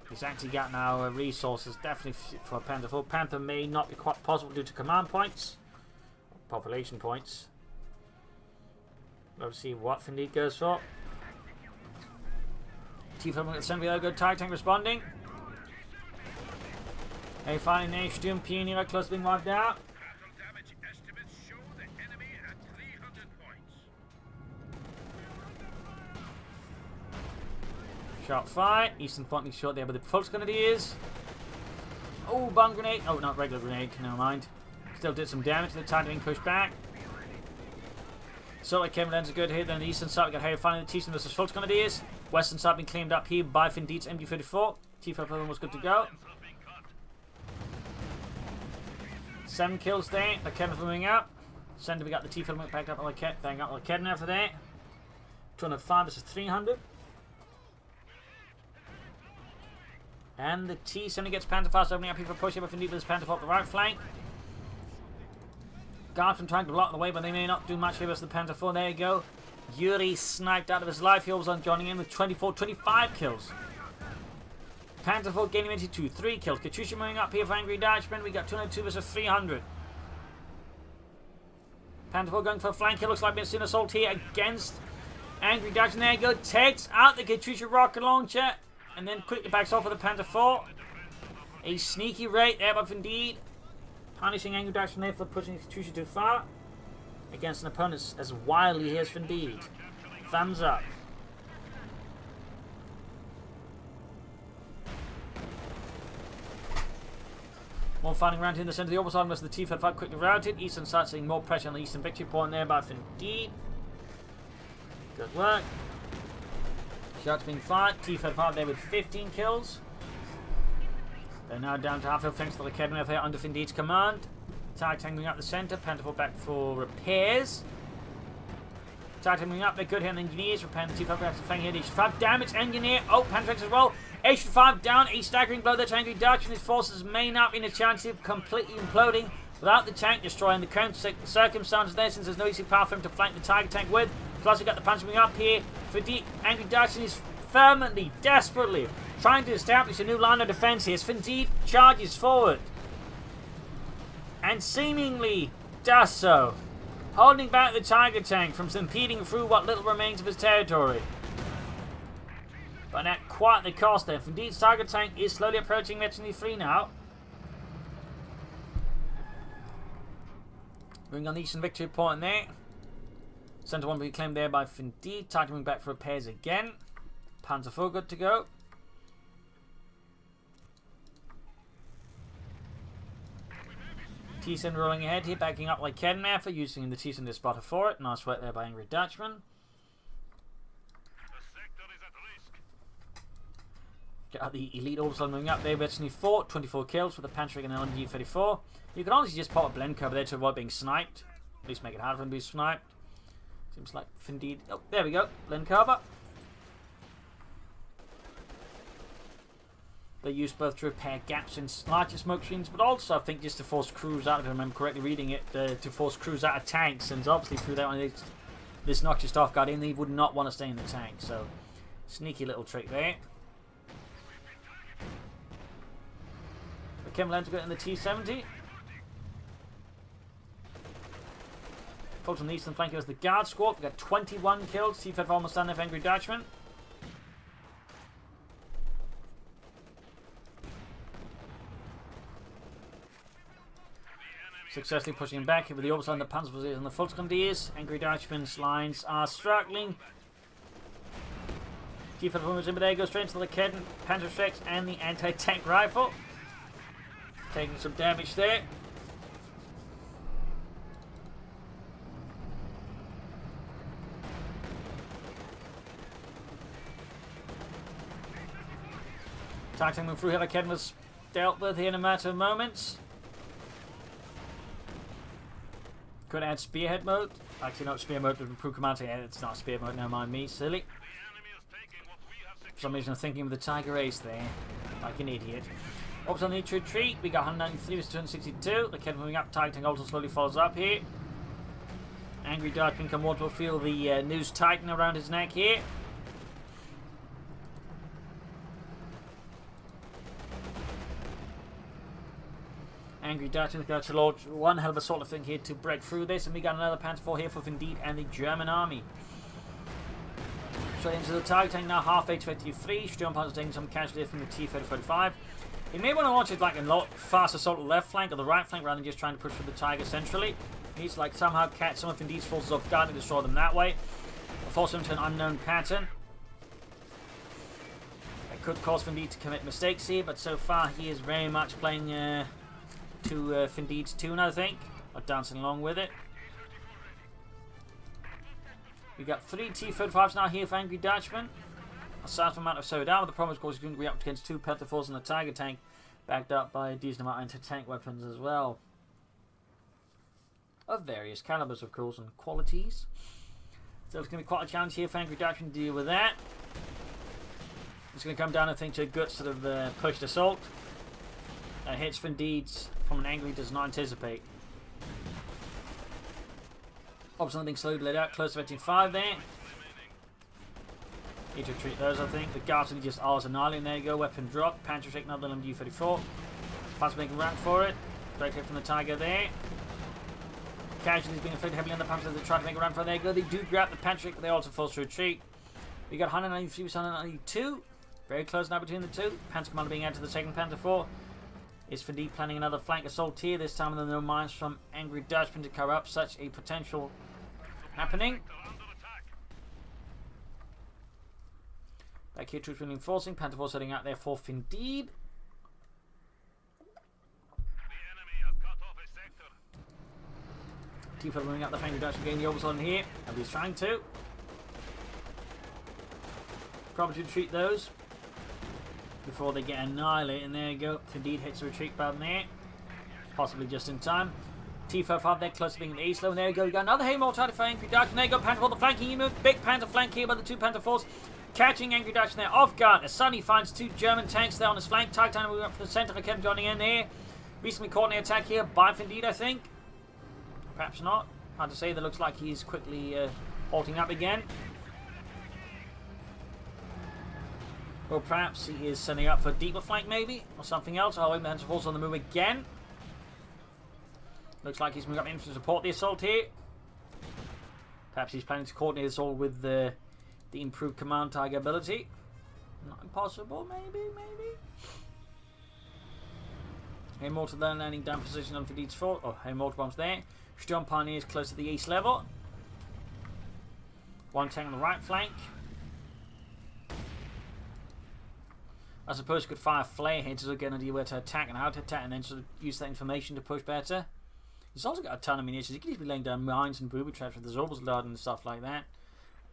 He's actually got now resources, definitely for Panther 4. Panther may not be quite possible due to command points. Population points. Let's see what FIndeed goes for. T-5 at center, good tag tank responding. Hey, finding the Sturm Pioneer close to being wiped out. Shot fired. Eastern front being shot there by the Volksgrenadiers. Oh, bomb grenade. Oh, not regular grenade. Never mind. Still did some damage to the tank being pushed back. So like Kevin lands a good hit. Then the eastern side we got Harry finding the T-7 versus Volksgrenadiers. Western side being claimed up here by FIndeed's MG34. T-5 was good to go. 7 kills there. The Kevin moving up. Center we got the T-5 backed up like bang up like Kedner for there. 205 versus 300. And the T-7 gets Panther fast opening up here for pushing, but FIndeed with his Panther up the right flank. Guardsman trying to block the way, but they may not do much here versus the Panther 4. There you go. Yuri sniped out of his life. He was on joining in with 25 kills. Panther 4 gaining 22, 3 kills. Katusha moving up here for Angry Dutchman. We got 202 versus 300. Panther 4 going for a flank kill. Looks like we're seeing an assault here against Angry Dutchman. There you go. Takes out the Katusha rocket launcher. And then quickly backs off with the Panther 4. A sneaky raid there by FIndeed. Punishing Angry Dutchman there for pushing Katusha too far. Against an opponent as wildly as FIndeed. Thumbs up. More fighting around here in the centre of the orbital side. Most of the T-35 quickly routed. Eastern starts seeing more pressure on the eastern victory point there by FIndeed. Good work. Shots being fired. T-35 there with 15 kills. They're now down to half-field thanks to the Academy here under FIndeed's command. Tag tanking up the centre. Panther fall back for repairs. Tag tanking up. They're good here on the engineers. Repairing the T-35 after flanking here. H5 damage. Engineer. Oh, Panther as well. H5 down. A staggering blow there to Angry Dutch, and his forces may not be in a chance of completely imploding without the tank destroying the current circumstances there, since there's no easy path for him to flank the Tiger tank with. Plus, we've got the Panthers moving up here. FIndeed, Angry Dutchman is fervently, desperately trying to establish a new line of defense here. As FIndeed charges forward and seemingly does so, holding back the Tiger tank from stampeding through what little remains of his territory. But at quite the cost there. FIndeed's Tiger tank is slowly approaching Metany 3 now. Moving on the eastern victory point there. Centre 1 will be claimed there by FIndeed. Tightening back for repairs again. Panzer 4 good to go. T-7 rolling ahead here, backing up like Kenmaffer, using the T-7 to spotter for it. Nice work there by Angry Dutchman. Got the elite orbital moving up there. Metany 4, 24 kills for the Panther and LMG 34. You can honestly just pop a blend cover there to avoid being sniped. At least make it hard for him to be sniped. Seems like FIndeed. Oh, there we go. Blend cover. They use both to repair gaps in larger smoke screens, but also I think just to force crews out, if I remember correctly reading it, to force crews out of tanks. And obviously through that one, this Noxious Staff got in, they would not want to stay in the tank. So, sneaky little trick there. Kim Lenz got in the T-70. Focus on the eastern flank as the guard squad. We got 21 kills. T-5 almost done there for Angry Dutchman. Successfully pushing him back with the orbital and the Panzer position and the Fultgrenadiers. Angry Dutchman's lines are struggling. T-5 movers in, but there goes straight into the Kedden, Panther Strikes, and the anti-tank rifle. Taking some damage there. Targeting them through here, Kedden was dealt with here in a matter of moments. Could add spearhead mode. Actually, not spear mode, but improve command. Yeah, it's not spear mode, never mind me, silly. For some reason, I'm thinking of the Tiger Ace there. Like an idiot. Ops on the retreat. We got 193 to 262. The Kedden moving up. Tiger tank also slowly follows up here. Angry Dutchman can want to feel the noose tighten around his neck here. Angry Dutchman's going to launch one hell of a sort of thing here to break through this, and we got another Panther 4 here for FIndeed and the German army. Straight into the Tiger tank now, half H-53. Sturm Panzer taking some casualty from the T-35. He may want to launch it like a fast assault on the left flank or the right flank rather than just trying to push through the Tiger centrally. He needs to like somehow catch some of FIndeed's forces off guard and destroy them that way. Force them to an unknown pattern. It could cause FIndeed to commit mistakes here, but so far he is very much playing to FIndeed's tune, I think, or dancing along with it. We got 3 T-35s now here for Angry Dutchman. A certain amount of so down, but the problem is, of course, he's going to be up against 2 Panther 4s and a Tiger tank, backed up by a decent amount of anti-tank weapons as well. Of various calibers, of course, and qualities. So it's going to be quite a challenge here for Angry Dutchman to deal with that. It's going to come down, I think, to a good sort of pushed assault. Hits FIndeed's from an angle he does not anticipate. Obviously, being slowly laid out, close to 25 there. Need to retreat those, I think. The guards just R's annihilating. There you go, weapon drop. Panther taking another LMG-34. Panzer making rank for it. Great hit from the Tiger there. Casualties being inflicted heavily on the Panthers as they try to make a run for it. There you go, they do grab the Panther, but they also force to retreat. We got 193 to 192. Very close now between the two. Panther commander being added to the second Panther 4. Is FIndeed planning another flank assault here? This time with no mines from Angry Dutchman to cover up such a potential happening. Back here, troops reinforcing. Panther 4 setting out there for FIndeed. T-Fed moving up the flank. Dutchman getting the oversell in here. Everybody's trying to. Probably to retreat those before they get annihilated. And there you go. FIndeed hits the retreat button there. Possibly just in time. T-45 there, close to being the ace level. There you go. You got another Haymore trying to find Angry Dutchman. There you go. Panther 4 the flanking unit. Big Panther flank here by the two Panther 4s. Catching Angry Dutchman there off guard. As Sonny finds two German tanks there on his flank. Titan moving up for the center for Kevin joining in there. Recently caught in the attack here by FIndeed, I think. Perhaps not. Hard to say. That looks like he's quickly halting up again. Or perhaps he is setting up for a deeper flank maybe. Or something else. Oh, wait, Panther 4's on the move again. Looks like he's moving up in to support the assault here. Perhaps he's planning to coordinate this all with the improved command target ability. Not impossible, maybe. Haymore to then landing down position on FIndeed's fort. Oh, Haymore bombs there. Storm Pioneers close to the east level. One tank on the right flank. I suppose you could fire flare here to get an idea where to attack and how to attack, and then sort of use that information to push better. He's also got a ton of munitions. He could even be laying down mines and booby traps with his orbitals loaded and stuff like that.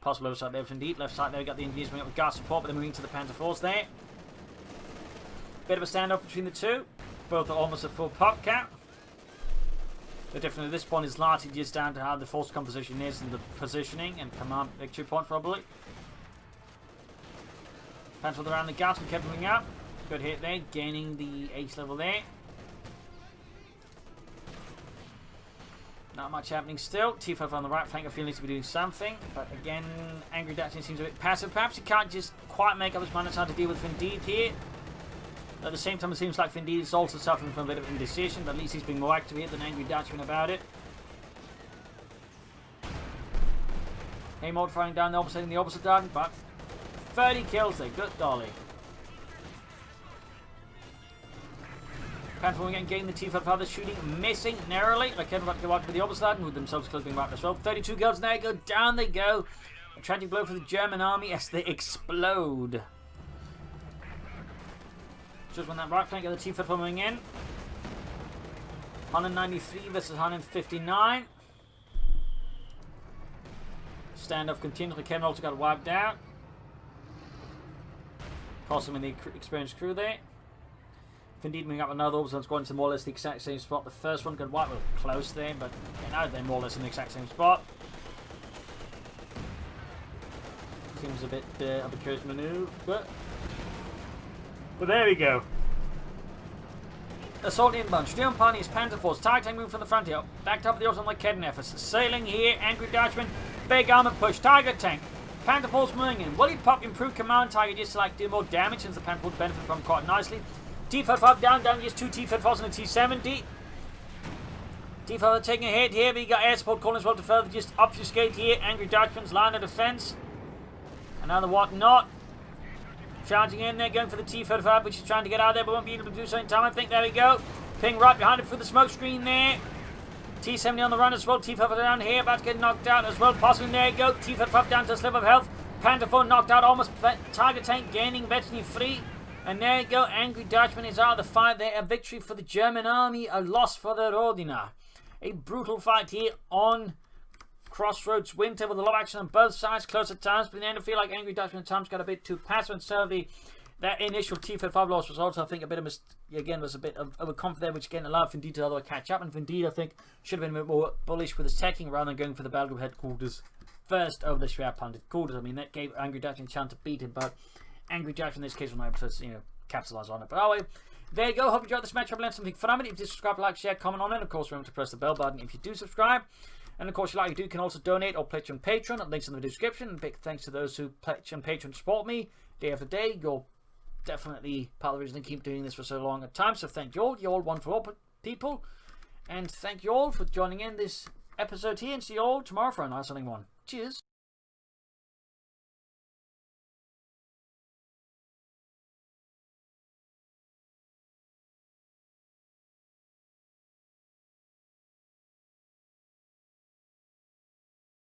Possible oversight there for FIndeed. Left side there, we got the engineers moving up with gas support, but they're moving to the Panther 4s there. Bit of a standoff between the two. Both are almost at full pop count. The difference at this point is largely just down to how the force composition is and the positioning and command victory points, probably. Panther around the gas and kept moving up. Good hit there, gaining the ace level there. Not much happening still. T5 on the right flank, I feel needs to be doing something. But again, Angry Dutchman seems a bit passive. Perhaps he can't just quite make up his mind on how to deal with FIndeed here. At the same time, it seems like FIndeed is also suffering from a bit of indecision, but at least he's being more active here than Angry Dutchman about it. Haymore firing down the opposite in the opposite direction, but 30 kills there. Good dolly. Panther again getting the T5 father shooting, missing narrowly. Like Kevin about to go out to the opposite side, with themselves close being wiped as well. 32 kills, there you go, down they go. A tragic blow for the German army as they explode. Just when that right flank of the T5 moving in. 193 versus 159. Standoff continues. Kevin also got wiped out. Cost him in the experienced crew there. FIndeed moving up another orbital squad into more or less the exact same spot. The first one got wiped, well, close there, but now they're more or less in the exact same spot. Seems a bit of a curious maneuver, but there we go. Assault inbound. Sturm Pioneers, Panther Force, Titan move from the front here. Backed up with the orbital like Kedden efforts. Sailing here, Angry Dutchman, big armored push, Tiger tank. Panther Force moving in. Will he pop improved command target just to like do more damage, since the Panther Force benefit from quite nicely. T-55 down, just two T-54s and a T-70. T-55 taking a hit here, but you got air support calling as well to further just obfuscate here. Angry Dutchman's line of defense. Another whatnot. Charging in there, going for the T-55, which is trying to get out there, but won't be able to do so in time, I think. There we go. Ping right behind it through the smoke screen there. T-70 on the run as well. T-55 down here, about to get knocked out as well. Possibly, there you go. T-55 down to a slip of health. Panther 4 knocked out, almost target tank gaining veteran free. And there you go, Angry Dutchman is out of the fight there. A victory for the German army, a loss for the Rodina. A brutal fight here on Crossroads Winter with a lot of action on both sides, close at times. But in the end, I feel like Angry Dutchman at times got a bit too passive. And so that initial T-55 loss was also, I think, a bit of was a bit of a conflict there, which again allowed FIndeed to otherwise catch up. And FIndeed, I think, should have been a bit more bullish with his teching rather than going for the battle group headquarters first over the Schwerpanzer quarters. I mean, that gave Angry Dutchman a chance to beat him, but Angry Dutchman in this case was not able to, capitalize on it. But anyway, there you go. Hope you enjoyed this match. I've learned something from it. If you did subscribe, like, share, comment on it. Of course, remember to press the bell button if you do subscribe. And of course, you can also donate or pledge on Patreon. Links in the description. And big thanks to those who pledge on Patreon to support me day after day. You're definitely part of the reason I keep doing this for so long at times. So thank you all. You're all wonderful people. And thank you all for joining in this episode here. And see you all tomorrow for a nice one. Cheers.